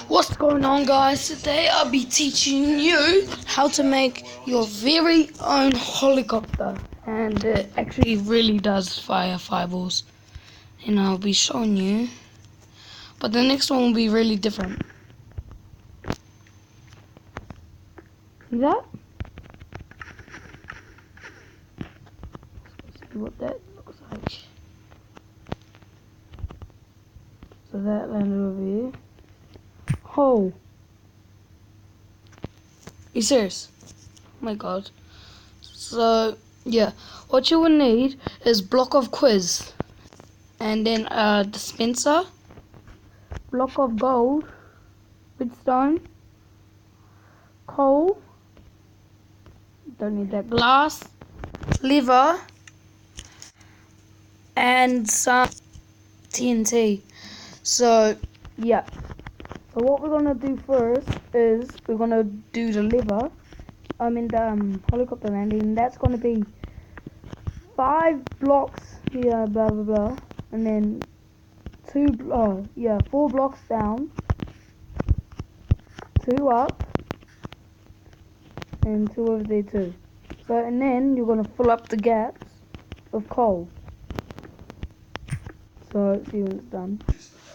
What's going on, guys? Today I'll be teaching you how to make your very own helicopter, and it actually really does fire fireballs, and I'll be showing you, but the next one will be really different. See that? Let's see what that looks like. So that landed over here. Oh, you serious? Oh my god. So yeah, what you will need is block of quiz, and then a dispenser, block of gold, redstone, coal, don't need that, glass, lever, and some TNT. So yeah, so what we're gonna do first is we're gonna do the lever, the helicopter landing. That's gonna be 5 blocks here, blah blah blah, and then 4 blocks down, 2 up, and 2 over there too. So, and then you're gonna fill up the gaps with coal. So, see when it's done.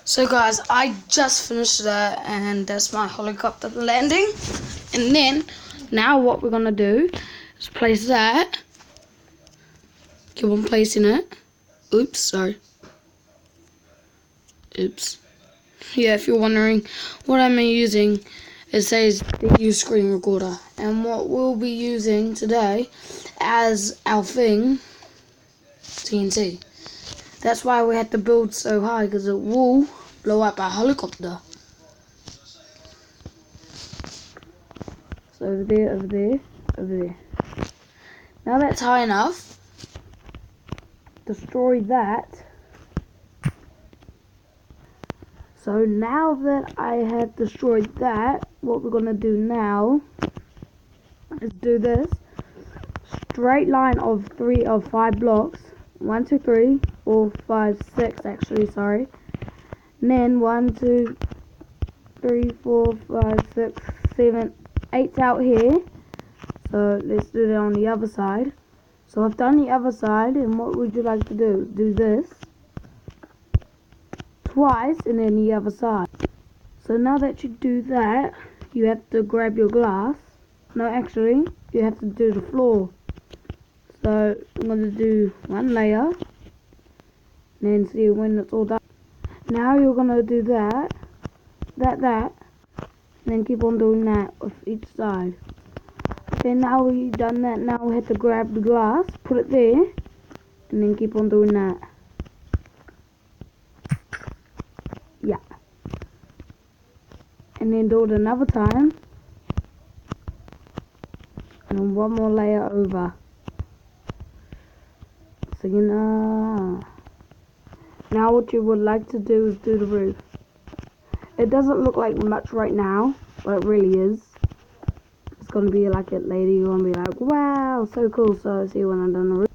So guys, I just finished that, and that's my helicopter landing. And then, now what we're gonna do is place that. Keep on placing it. Oops, sorry. Oops. Yeah, if you're wondering what I'm using, it says DU screen recorder. And what we'll be using today as our thing, TNT. That's why we had to build so high, because it will blow up our helicopter. So over there, over there, over there. Now that's high enough. Destroy that. So now that I have destroyed that, what we're gonna do now is do this straight line of 5 blocks. 1, 2, 3, 4, 5, 6 actually, sorry. And then 1, 2, 3, 4, 5, 6, 7, 8 out here. So let's do that on the other side. So I've done the other side, and what would you like to do? Do this twice, and then the other side. So now that you do that, you have to grab your glass. No, actually, you have to do the floor. So I'm going to do 1 layer, and then see when it's all done. Now you're going to do that, and then keep on doing that with each side. Okay, now we've done that, now we have to grab the glass, put it there, and then keep on doing that. Yeah. And then do it another time, and then 1 more layer over. So you know. Now what you would like to do is do the roof. It doesn't look like much right now, but it really is. It's gonna be like it later. You're gonna be like, wow, so cool. So see when I'm done the roof.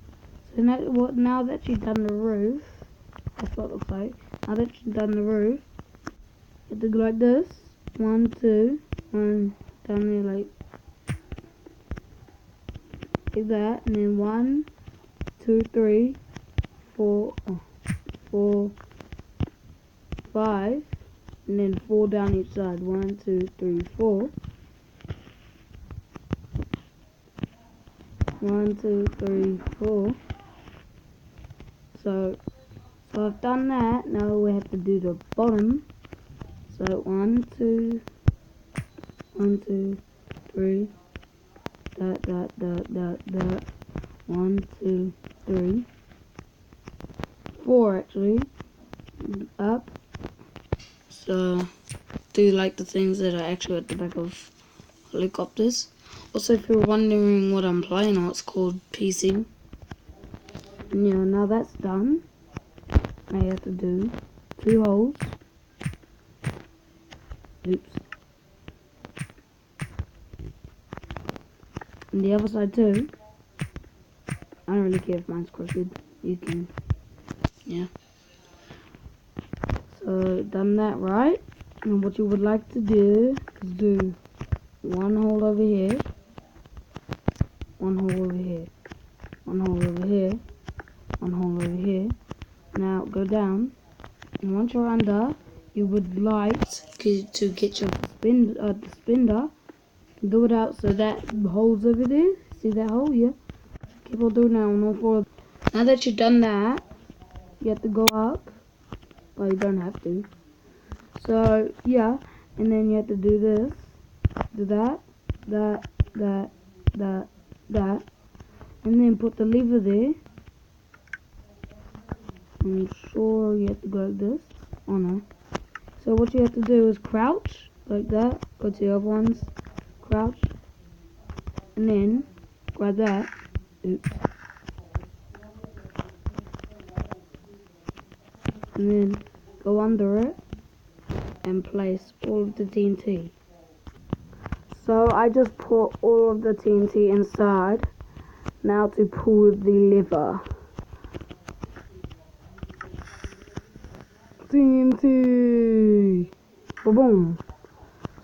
So now that you've done the roof, that's what it looks like. Now that you've done the roof, you have to go like this. 1, 2, 1 down there like that, and then 1, 2, 3, 4, 5, and then 4 down each side. 1, 2, 3, 4. 1, 2, 3, 4. So I've done that. Now we have to do the bottom. So 1, 2, 3. Dot. 1, 2, 3, 4 actually. Up. So do you like the things that are actually at the back of helicopters? Also, if you're wondering what I'm playing on, it's called PC. And yeah, now that's done. Now you have to do 2 holes. Oops. And the other side too. I don't really care if mine's crooked. You can, yeah. So done that right. And what you would like to do is do one hole over here, one hole over here, one hole over here, one hole over here. Now go down, and once you're under, you would like to get your spinner, do it out so that hole's over there. See that hole? Yeah. Keep on doing that on all four. Now that you've done that, you have to go up. Well, you don't have to. So yeah, and then you have to do this, do that, that, and then put the lever there. I'm sure you have to go like this. Oh no. So what you have to do is crouch like that. Go to the other ones, crouch, and then grab that. Oops. And then go under it and place all of the TNT. So I just put all of the TNT inside. Now to pull the lever. TNT! Boom!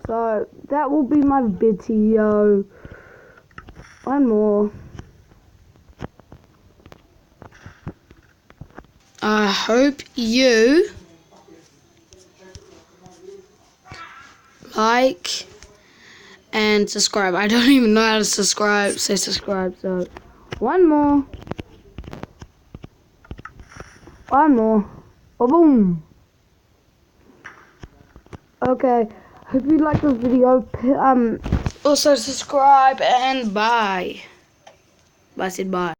So that will be my video. One more. I hope you like and subscribe. I don't even know how to say subscribe. So one more. One more. Boom. Okay. Hope you like this video. Also subscribe and bye. I said bye.